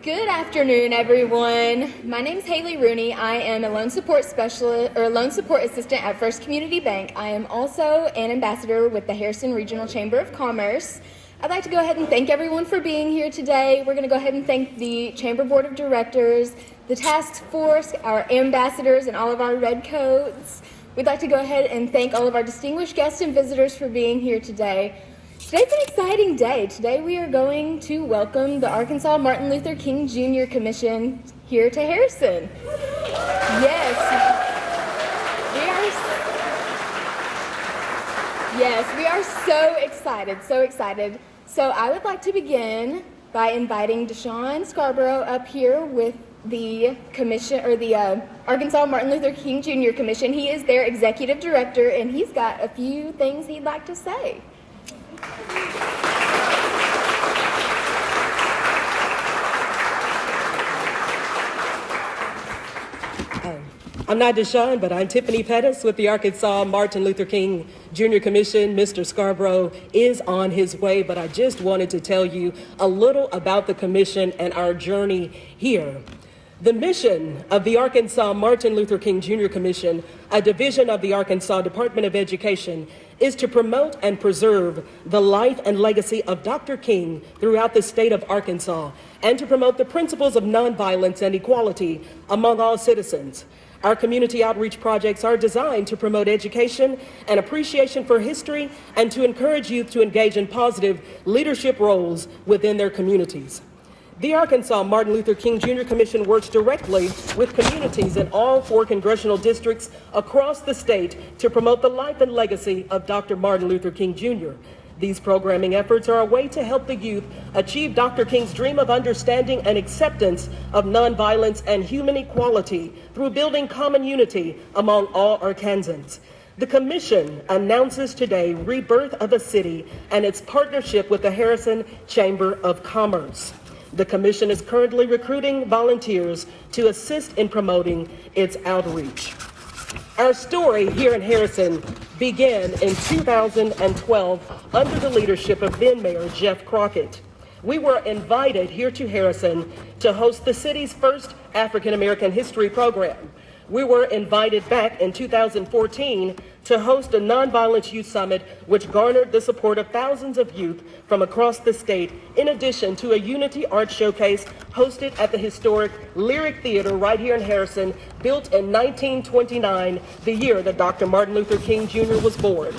Good afternoon, everyone. My name is Haley Rooney. I am a loan support specialist or loan support assistant at First Community Bank. I am also an ambassador with the Harrison Regional Chamber of Commerce. I'd like to go ahead and thank everyone for being here today. We're going to go ahead and thank the Chamber Board of Directors, the task force, our ambassadors, and all of our red coats. We'd like to go ahead and thank all of our distinguished guests and visitors for being here today. Today's an exciting day. Today we are going to welcome the Arkansas Martin Luther King Jr. Commission here to Harrison. Yes, we are so excited. So I would like to begin by inviting Deshaun Scarborough up here with the commission, or the Arkansas Martin Luther King Jr. Commission. He is their executive director, and he's got a few things he'd like to say. I'm not Deshaun, but I'm Tiffany Pettis with the Arkansas Martin Luther King Jr. Commission. Mr. Scarborough is on his way, but I just wanted to tell you a little about the commission and our journey here. The mission of the Arkansas Martin Luther King Jr. Commission, a division of the Arkansas Department of Education, is to promote and preserve the life and legacy of Dr. King throughout the state of Arkansas, and to promote the principles of nonviolence and equality among all citizens. Our community outreach projects are designed to promote education and appreciation for history and to encourage youth to engage in positive leadership roles within their communities. The Arkansas Martin Luther King Jr. Commission works directly with communities in all 4 congressional districts across the state to promote the life and legacy of Dr. Martin Luther King Jr. These programming efforts are a way to help the youth achieve Dr. King's dream of understanding and acceptance of nonviolence and human equality through building common unity among all Arkansans. The commission announces today Rebirth of a City and its partnership with the Harrison Chamber of Commerce. The commission is currently recruiting volunteers to assist in promoting its outreach. Our story here in Harrison began in 2012 under the leadership of then Mayor Jeff Crockett. We were invited here to Harrison to host the city's first African American history program. We were invited back in 2014 to host a nonviolence youth summit, which garnered the support of thousands of youth from across the state, in addition to a Unity Art Showcase hosted at the historic Lyric Theater right here in Harrison, built in 1929, the year that Dr. Martin Luther King Jr. was born.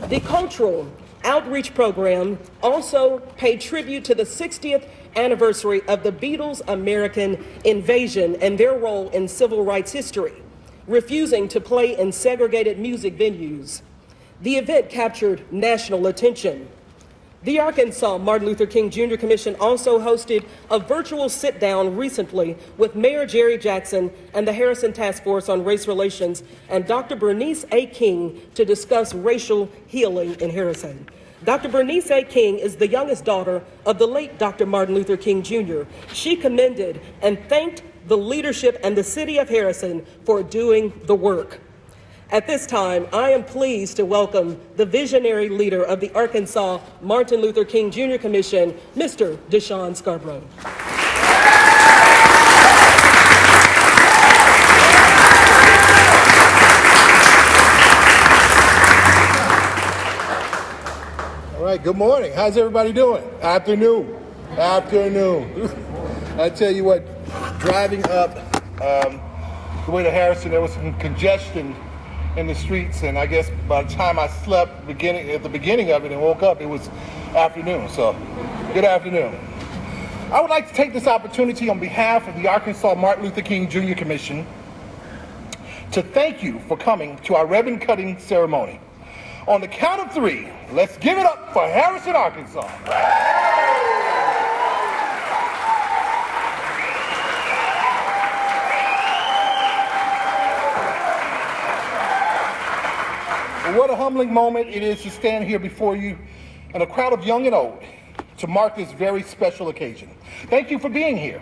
The cultural outreach program also paid tribute to the 60th anniversary of the Beatles' American invasion and their role in civil rights history, refusing to play in segregated music venues. The event captured national attention. The Arkansas Martin Luther King Jr. Commission also hosted a virtual sit-down recently with Mayor Jerry Jackson and the Harrison Task Force on Race Relations and Dr. Bernice A. King to discuss racial healing in Harrison. Dr. Bernice A. King is the youngest daughter of the late Dr. Martin Luther King Jr. She commended and thanked the leadership and the city of Harrison for doing the work. At this time, I am pleased to welcome the visionary leader of the Arkansas Martin Luther King Jr. Commission, Mr. Deshaun Scarborough. All right, good morning. How's everybody doing? Afternoon. I tell you what, driving up the way to Harrison, there was some congestion in the streets, and I guess by the time I slept at the beginning of it and woke up, it was afternoon. So, good afternoon. I would like to take this opportunity on behalf of the Arkansas Martin Luther King Jr. Commission to thank you for coming to our ribbon cutting ceremony. On the count of 3, let's give it up for Harrison, Arkansas. What a humbling moment it is to stand here before you and a crowd of young and old to mark this very special occasion. Thank you for being here.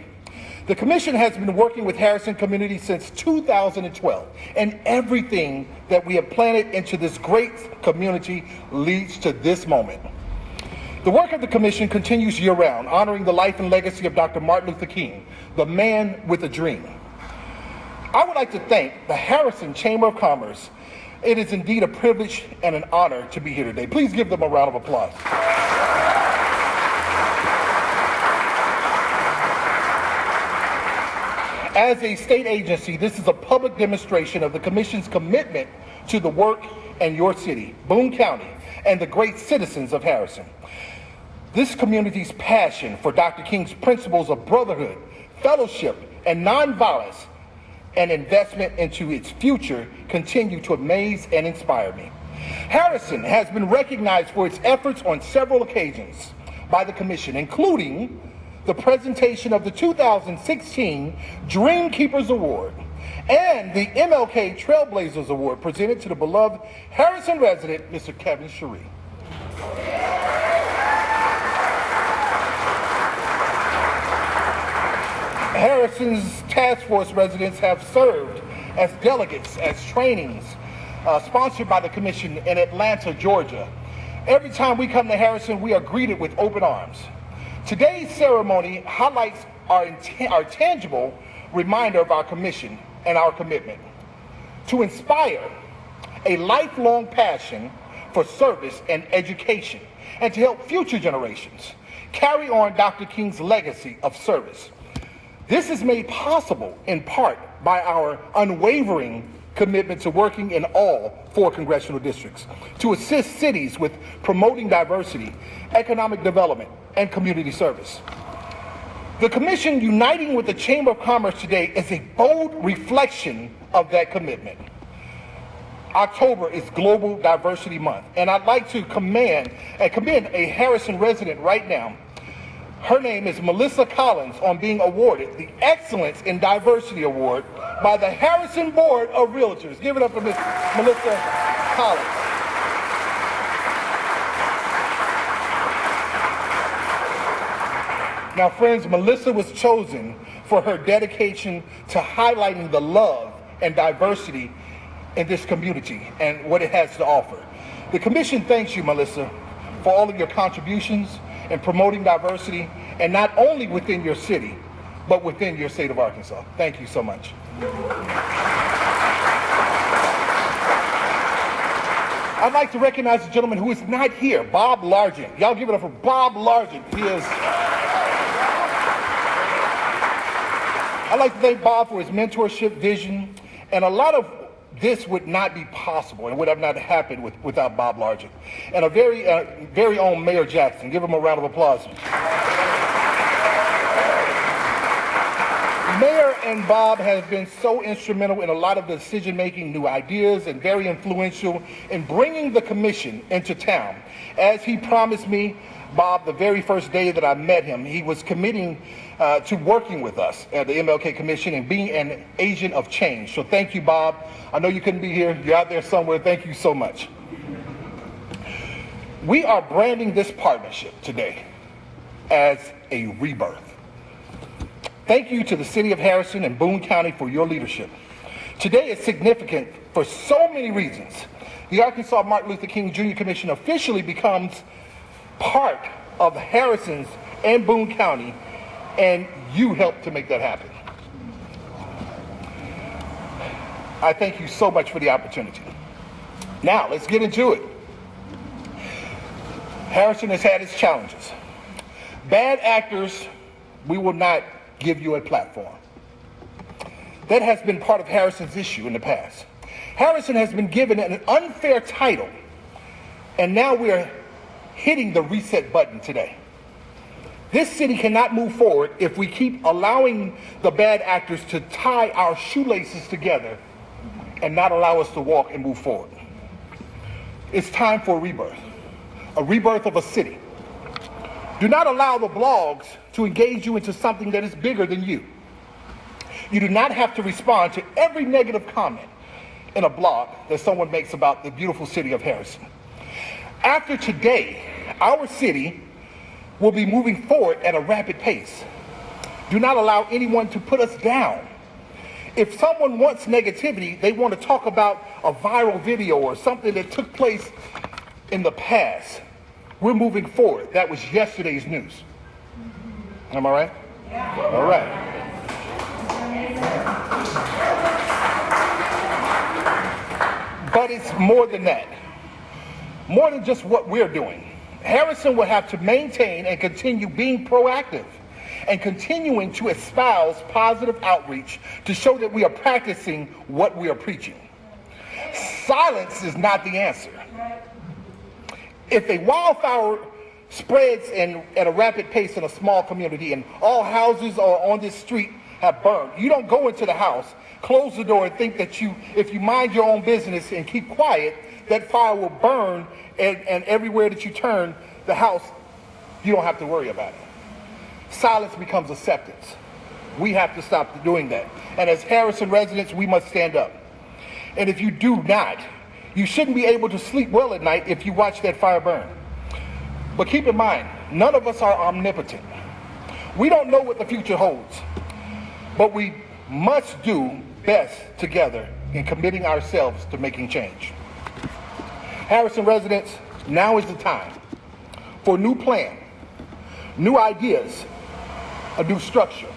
The commission has been working with Harrison community since 2012, and everything that we have planted into this great community leads to this moment. The work of the commission continues year-round, honoring the life and legacy of Dr. Martin Luther King, the man with a dream. I would like to thank the Harrison Chamber of Commerce. It is indeed a privilege and an honor to be here today. Please give them a round of applause. As a state agency, this is a public demonstration of the Commission's commitment to the work and your city, Boone County, and the great citizens of Harrison. This community's passion for Dr. King's principles of brotherhood, fellowship, and nonviolence, and investment into its future continue to amaze and inspire me. Harrison has been recognized for its efforts on several occasions by the Commission, including the presentation of the 2016 Dream Keepers Award and the MLK Trailblazers Award presented to the beloved Harrison resident, Mr. Kevin Cherie. Harrison's task force residents have served as delegates, as trainings, sponsored by the Commission in Atlanta, Georgia. Every time we come to Harrison, we are greeted with open arms. Today's ceremony highlights our tangible reminder of our commission and our commitment to inspire a lifelong passion for service and education, and to help future generations carry on Dr. King's legacy of service. This is made possible in part by our unwavering commitment to working in all 4 congressional districts to assist cities with promoting diversity, economic development, and community service. The Commission uniting with the Chamber of Commerce today is a bold reflection of that commitment. October is Global Diversity Month, and I'd like to commend a Harrison resident right now. Her name is Melissa Collins, on being awarded the Excellence in Diversity Award by the Harrison Board of Realtors. Give it up for Ms. Melissa Collins. Now, friends, Melissa was chosen for her dedication to highlighting the love and diversity in this community and what it has to offer. The Commission thanks you, Melissa, for all of your contributions in promoting diversity, and not only within your city, but within your state of Arkansas. Thank you so much. I'd like to recognize a gentleman who is not here, Bob Largent. Y'all give it up for Bob Largent. I'd like to thank Bob for his mentorship, vision, and a lot of this would not be possible and would have not happened without Bob Largent. And a very own Mayor Jackson. Give him a round of applause. Mayor and Bob have been so instrumental in a lot of the decision-making, new ideas, and very influential in bringing the Commission into town. As he promised me, Bob, the very first day that I met him, he was committing to working with us at the MLK Commission and being an agent of change. So thank you, Bob. I know you couldn't be here. You're out there somewhere. Thank you so much. We are branding this partnership today as a rebirth. Thank you to the City of Harrison and Boone County for your leadership. Today is significant for so many reasons. The Arkansas Martin Luther King Jr. Commission officially becomes part of Harrison's and Boone County, and you helped to make that happen. I thank you so much for the opportunity. Now, let's get into it. Harrison has had its challenges. Bad actors, we will not give you a platform. That has been part of Harrison's issue in the past. Harrison has been given an unfair title, and now we're hitting the reset button today. This city cannot move forward if we keep allowing the bad actors to tie our shoelaces together and not allow us to walk and move forward. It's time for a rebirth of a city. Do not allow the blogs to engage you into something that is bigger than you. You do not have to respond to every negative comment in a blog that someone makes about the beautiful city of Harrison. After today, our city will be moving forward at a rapid pace. Do not allow anyone to put us down. If someone wants negativity, they want to talk about a viral video or something that took place in the past. We're moving forward. That was yesterday's news. Am I right? Yeah. All right. But it's more than that. More than just what we're doing. Harrison will have to maintain and continue being proactive and continuing to espouse positive outreach to show that we are practicing what we are preaching. Silence is not the answer. If a wildfire spreads at a rapid pace in a small community and all houses on this street have burned, you don't go into the house, close the door, and think that if you mind your own business and keep quiet, that fire will burn, and everywhere that you turn, the house, you don't have to worry about it. Silence becomes acceptance. We have to stop doing that. And as Harrison residents, we must stand up. And if you do not, you shouldn't be able to sleep well at night if you watch that fire burn. But keep in mind, none of us are omnipotent. We don't know what the future holds, but we must do best together in committing ourselves to making change. Harrison residents, now is the time for a new plan, new ideas, a new structure.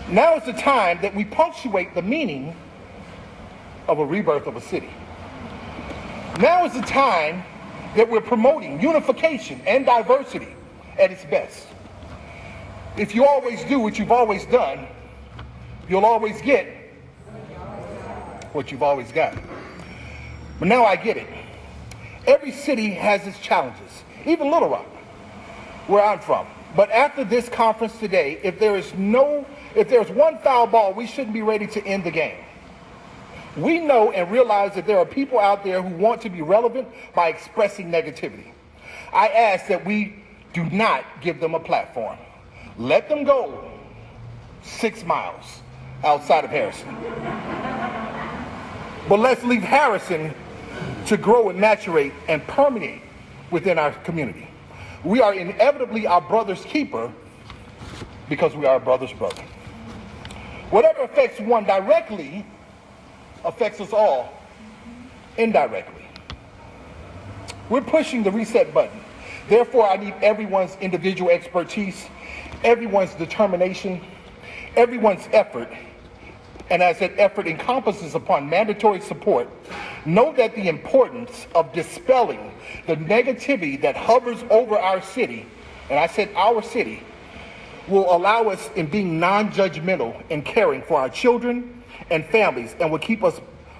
Now is the time that we punctuate the meaning of a rebirth of a city. Now is the time that we're promoting unification and diversity at its best. If you always do what you've always done, you'll always get what you've always got. But now I get it. Every city has its challenges, even Little Rock, where I'm from. But after this conference today, if there's one foul ball, we shouldn't be ready to end the game. We know and realize that there are people out there who want to be relevant by expressing negativity. I ask that we do not give them a platform. Let them go 6 miles outside of Harrison. But let's leave Harrison to grow and maturate and permeate within our community. We are inevitably our brother's keeper because we are our brother's brother. Whatever affects one directly affects us all indirectly. We're pushing the reset button. Therefore, I need everyone's individual expertise, everyone's determination, everyone's effort. And as that effort encompasses upon mandatory support, know that the importance of dispelling the negativity that hovers over our city, and I said our city, will allow us in being non-judgmental and caring for our children and families, and will keep us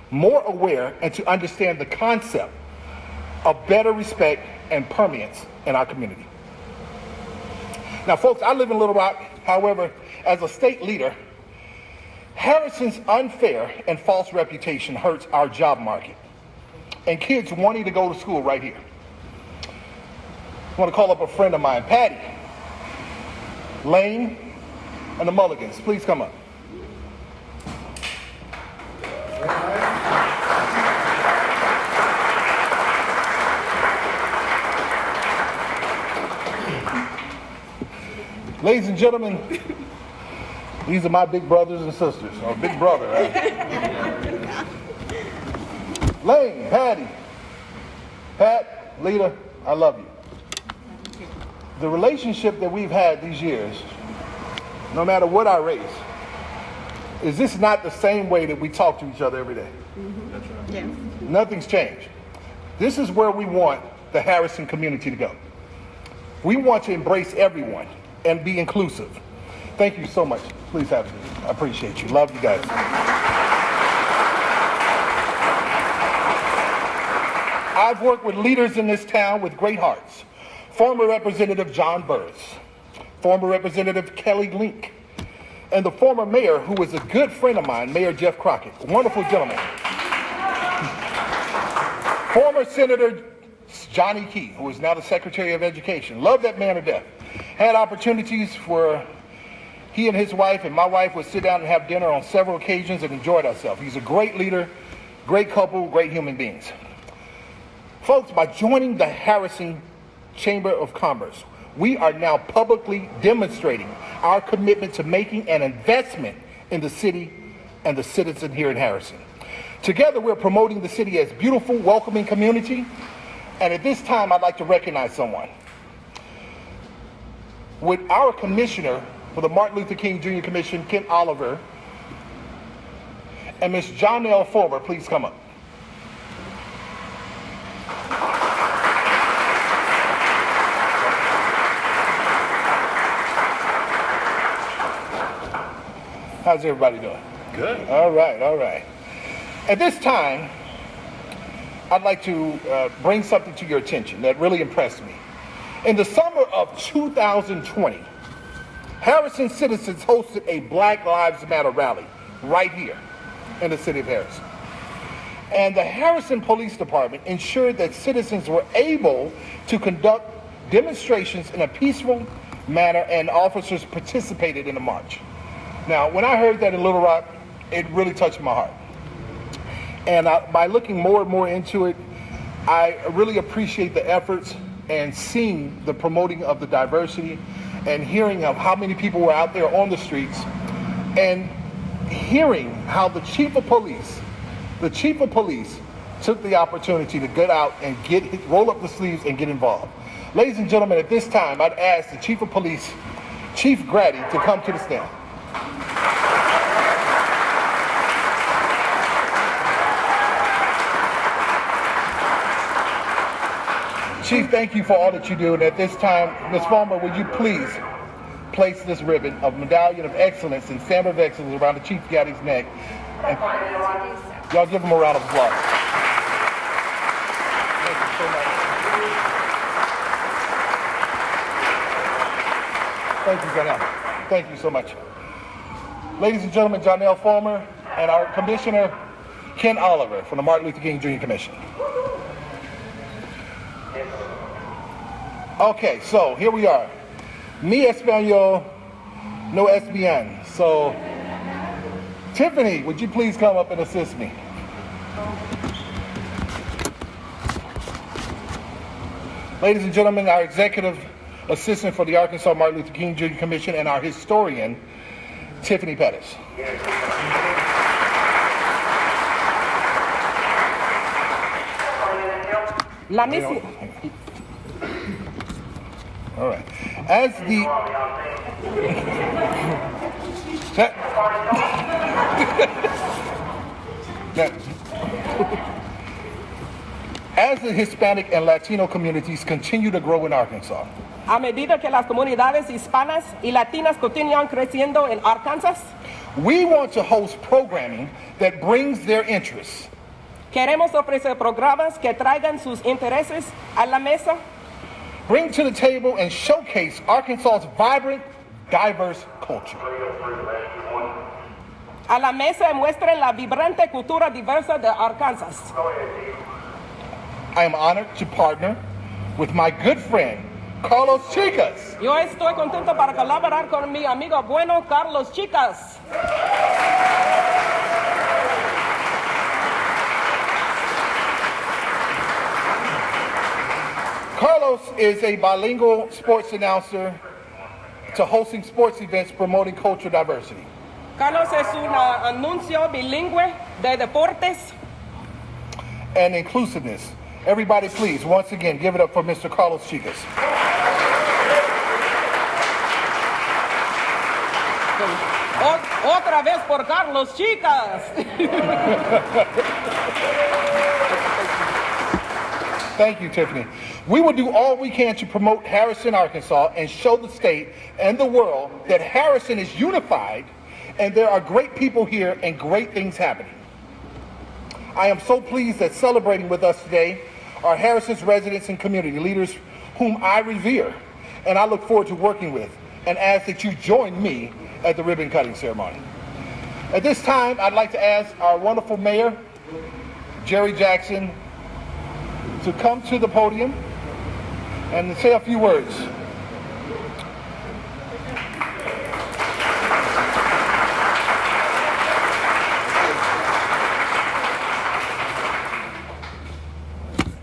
more aware and to understand the concept of better respect and permeance in our community. Now, folks, I live in Little Rock. However, as a state leader, Harrison's unfair and false reputation hurts our job market and kids wanting to go to school right here. I want to call up a friend of mine, Patty, Lane, and the Mulligans. Please come up. Ladies and gentlemen, these are my big brothers and sisters, or big brother, right? Lane, Patty, Pat, Lita, I love you. The relationship that we've had these years, no matter what our race, is this not the same way that we talk to each other every day? Mm-hmm. That's right. Yeah. Nothing's changed. This is where we want the Harrison community to go. We want to embrace everyone and be inclusive. Thank you so much. Please have me. I appreciate you. Love you guys. I've worked with leaders in this town with great hearts. Former Representative John Burris, former Representative Kelly Link, and the former mayor, who was a good friend of mine, Mayor Jeff Crockett, a wonderful gentleman. Former Senator Johnny Key, who is now the Secretary of Education. Love that man to death. Had opportunities where he and his wife and my wife would sit down and have dinner on several occasions and enjoyed ourselves. He's a great leader, great couple, great human beings. Folks, by joining the Harrison Chamber of Commerce, we are now publicly demonstrating our commitment to making an investment in the city and the citizen here in Harrison. Together, we're promoting the city as a beautiful, welcoming community And at this time, I'd like to recognize someone. Would our commissioner for the Martin Luther King Jr. Commission, Ken Oliver, and Ms. Jonelle Former please come up? How's everybody doing? Good. All right, all right. At this time, I'd like to bring something to your attention that really impressed me. In the summer of 2020, Harrison citizens hosted a Black Lives Matter rally right here in the city of Harrison. And the Harrison Police Department ensured that citizens were able to conduct demonstrations in a peaceful manner, and officers participated in the march. Now, when I heard that in Little Rock, it really touched my heart. And by looking more and more into it, I really appreciate the efforts and seeing the promoting of the diversity and hearing of how many people were out there on the streets, and hearing how the chief of police took the opportunity to get out and roll up the sleeves and get involved. Ladies and gentlemen, at this time, I'd ask the chief of police, Chief Grady, to come to the stand. Chief, thank you for all that you do. And at this time, Ms. Fulmer, would you please place this ribbon of Medallion of Excellence and Stamp of Excellence around the Chief Gaddy's neck? And y'all give him a round of applause. Thank you so much. Thank you, Jonelle. Thank you so much. Ladies and gentlemen, Jonelle Fulmer and our Commissioner, Ken Oliver from the Martin Luther King Jr. Commission. Okay, so here we are. Mi español no es bien. So, Tiffany, would you please come up and assist me? Ladies and gentlemen, our executive assistant for the Arkansas Martin Luther King Jr. Commission and our historian, Tiffany Pettis. La misi- All right. As the as the Hispanic and Latino communities continue to grow in Arkansas, A medida que las comunidades hispanas y latinas continúan creciendo en Arkansas, we want to host programming that brings their interests, queremos ofrecer programas que traigan sus intereses a la mesa, bring to the table and showcase Arkansas's vibrant, diverse culture. a la mesa y muestren la vibrante cultura diversa de Arkansas. I am honored to partner with my good friend, Carlos Chicas. Yo estoy contento para colaborar con mi amigo bueno Carlos Chicas. Carlos is a bilingual sports announcer to hosting sports events promoting cultural diversity. Carlos es un anuncio bilingüe de deportes and inclusiveness. Everybody please, once again, give it up for Mr. Carlos Chicas. Otra vez por Carlos Chicas. Thank you, Tiffany. We will do all we can to promote Harrison, Arkansas, and show the state and the world that Harrison is unified and there are great people here and great things happening. I am so pleased that celebrating with us today are Harrison's residents and community leaders whom I revere and I look forward to working with, and ask that you join me at the ribbon cutting ceremony. At this time, I'd like to ask our wonderful mayor, Jerry Jackson, to come to the podium and say a few words.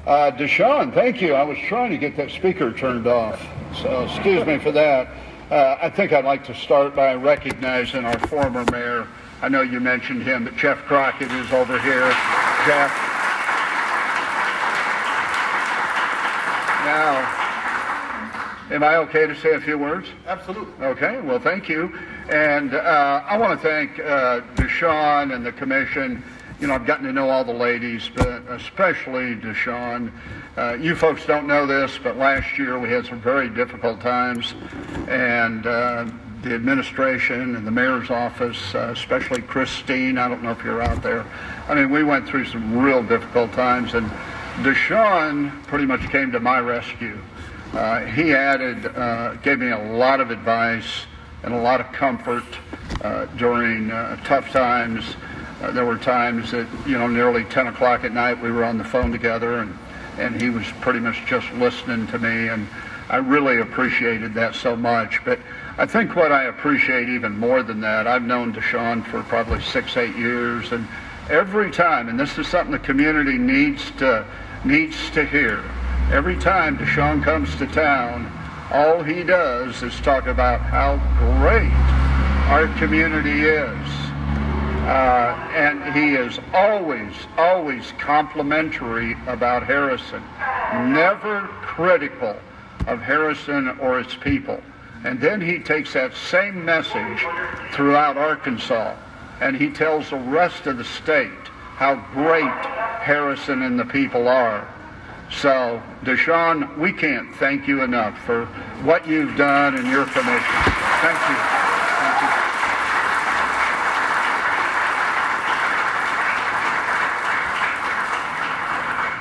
Deshaun, thank you. I was trying to get that speaker turned off, so excuse me for that. I think I'd like to start by recognizing our former mayor. I know you mentioned him, but Jeff Crockett is over here. Jeff. Now, am I okay to say a few words? Absolutely. Okay, well, thank you. And I want to thank Deshaun and the commission. You know, I've gotten to know all the ladies, but especially Deshaun. You folks don't know this, but last year we had some very difficult times, and the administration and the mayor's office, especially Christine, I don't know if you're out there. I mean, we went through some real difficult times, and Deshaun pretty much came to my rescue. He gave me a lot of advice and a lot of comfort during tough times. There were times that, you know, nearly 10 o'clock at night we were on the phone together, and he was pretty much just listening to me, and I really appreciated that so much. But I think what I appreciate even more than that, I've known Deshaun for probably 6-8 years, and every time, and this is something the community needs to hear, every time Deshaun comes to town, all he does is talk about how great our community is. And he is always complimentary about Harrison, never critical of Harrison or its people. And then he takes that same message throughout Arkansas, and he tells the rest of the state how great Harrison and the people are. So, Deshaun, we can't thank you enough for what you've done in your commission. Thank you. Thank you.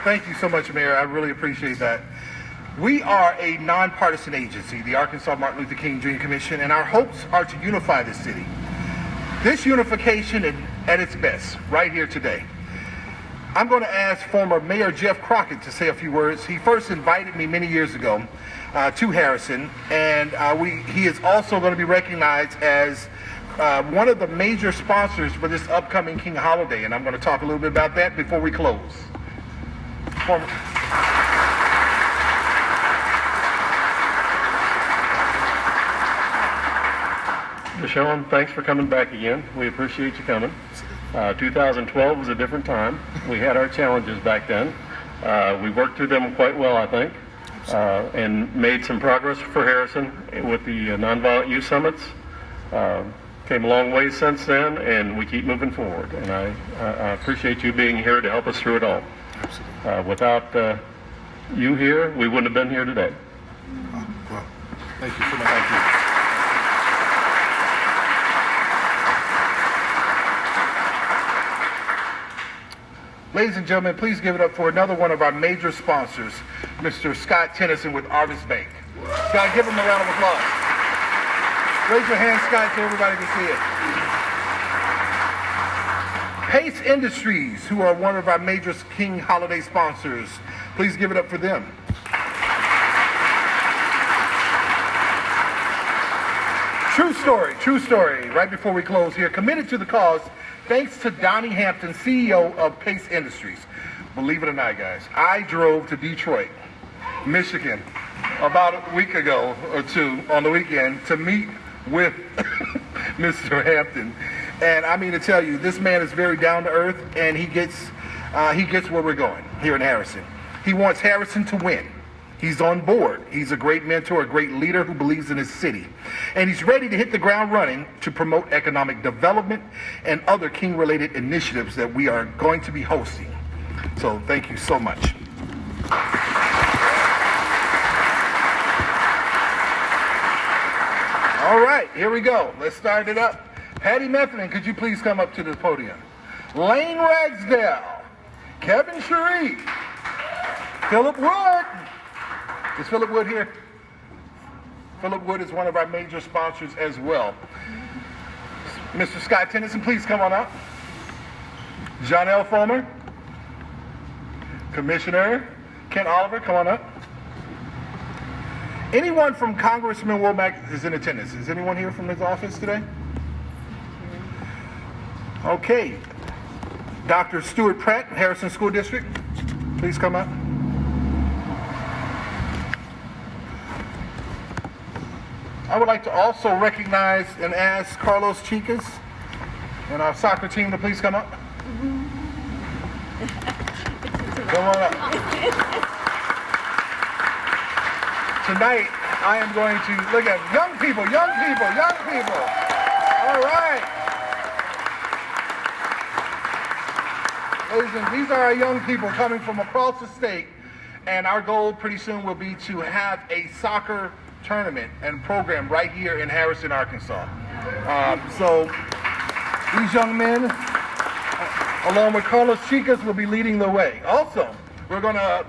Thank you so much, Mayor. I really appreciate that. We are a nonpartisan agency, the Arkansas Martin Luther King Jr. Commission, and our hopes are to unify the city. This unification at its best, right here today. I'm going to ask former Mayor Jeff Crockett to say a few words. He first invited me many years ago to Harrison, and he is also going to be recognized as one of the major sponsors for this upcoming King holiday, and I'm going to talk a little bit about that before we close. Deshaun, thanks for coming back again. We appreciate you coming. 2012 was a different time. We had our challenges back then. We worked through them quite well, I think, and made some progress for Harrison with the Nonviolent Youth Summits. Came a long way since then, and we keep moving forward. And I appreciate you being here to help us through it all. Without you here, we wouldn't have been here today. Well, thank you so much. Thank you. Ladies and gentlemen, please give it up for another one of our major sponsors, Mr. Scott Tennyson with Arvis Bank. Scott, give him a round of applause. Raise your hand, Scott, so everybody can see it. Pace Industries, who are one of our major King holiday sponsors. Please give it up for them. True story. Right before we close here, committed to the cause, thanks to Donnie Hampton, CEO of Pace Industries. Believe it or not, guys, I drove to Detroit, Michigan, about a week ago or two on the weekend to meet with Mr. Hampton. And I mean to tell you, this man is very down to earth, and he gets where we're going here in Harrison. He wants Harrison to win. He's on board. He's a great mentor, a great leader who believes in his city. And he's ready to hit the ground running to promote economic development and other King-related initiatives that we are going to be hosting. So thank you so much. All right, here we go. Let's start it up. Patty Metheny, could you please come up to the podium? Lane Ragsdale, Kevin Sharif, Philip Wood. Is Philip Wood here? Philip Wood is one of our major sponsors as well. Mr. Scott Tennyson, please come on up. Janelle Fomer. Commissioner Ken Oliver, come on up. Anyone from Congressman Womack is in attendance. Is anyone here from his office today? Okay. Dr. Stuart Pratt, Harrison School District, please come up. I would like to also recognize and ask Carlos Chicas and our soccer team to please come up. Come on up. tonight I am going to look at young people, young people, young people. All right. Ladies and these are our young people coming from across the state, and our goal pretty soon will be to have a soccer tournament and program right here in Harrison, Arkansas. So these young men, along with Carlos Chicas, will be leading the way. Also, we're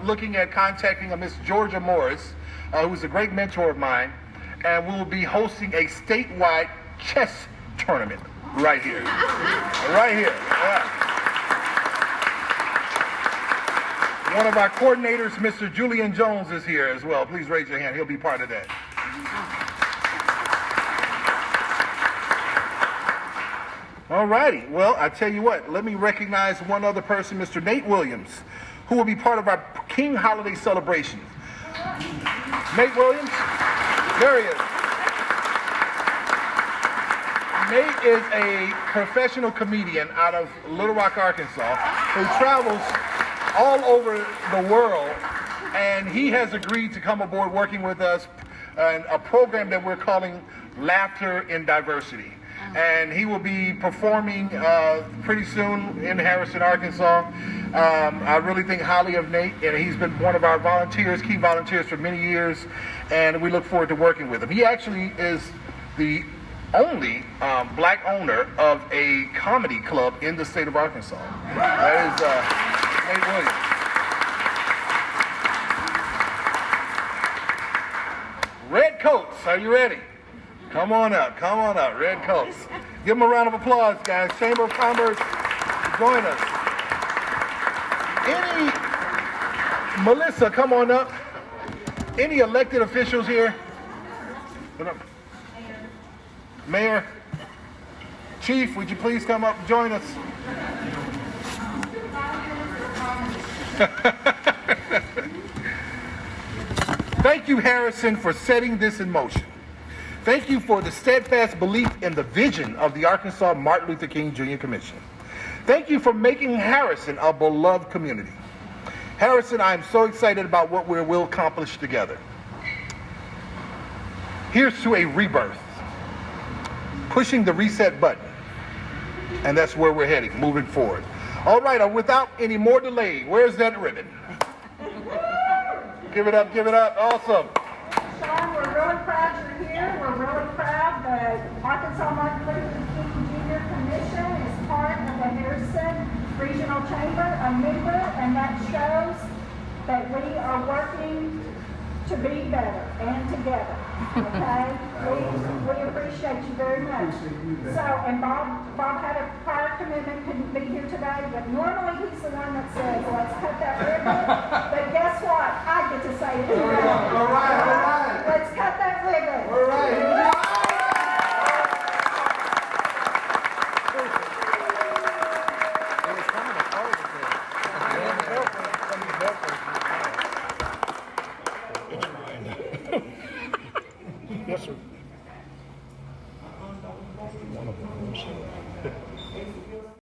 looking at contacting a Miss Georgia Morris, who's a great mentor of mine, and we will be hosting a statewide chess tournament right here. Right here. Yeah. One of our coordinators, Mr. Julian Jones, is here as well. Please raise your hand. He'll be part of that. All righty. Well, I tell you what, let me recognize one other person, Mr. Nate Williams, who will be part of our King Holiday celebration. Nate Williams, there he is. Nate is a professional comedian out of Little Rock, Arkansas, who travels all over the world, and he has agreed to come aboard working with us in a program that we're calling Laughter in Diversity. And he will be performing pretty soon in Harrison, Arkansas. I really think highly of Nate, and he's been one of our volunteers, key volunteers for many years, and we look forward to working with him. He actually is the only black owner of a comedy club in the state of Arkansas. That is Nate Williams. Red Coats, are you ready? Come on up, Red Coats. Give them a round of applause, guys. Chamber of Commerce, join us. Melissa, come on up. Any elected officials here? Mayor? Chief, would you please come up and join us? Thank you, Harrison, for setting this in motion. Thank you for the steadfast belief in the vision of the Arkansas Martin Luther King Jr. Commission. Thank you for making Harrison a beloved community. Harrison, I am so excited about what we will accomplish together. Here's to a rebirth, pushing the reset button, and that's where we're heading, moving forward. All right, without any more delay, where's that ribbon? Give it up, awesome. Sean, we're really proud you're here. We're really proud that Arkansas Martin Luther King Jr. Commission is part of the Harrison Regional Chamber, a member, and that shows that we are working to be better and together. Okay? We appreciate you very much. So, and Bob had a prior commitment, couldn't be here today, but normally he's the one that says, let's cut that ribbon. But guess what? I get to say it today. All right. Let's cut that ribbon. All right. Yes, sir.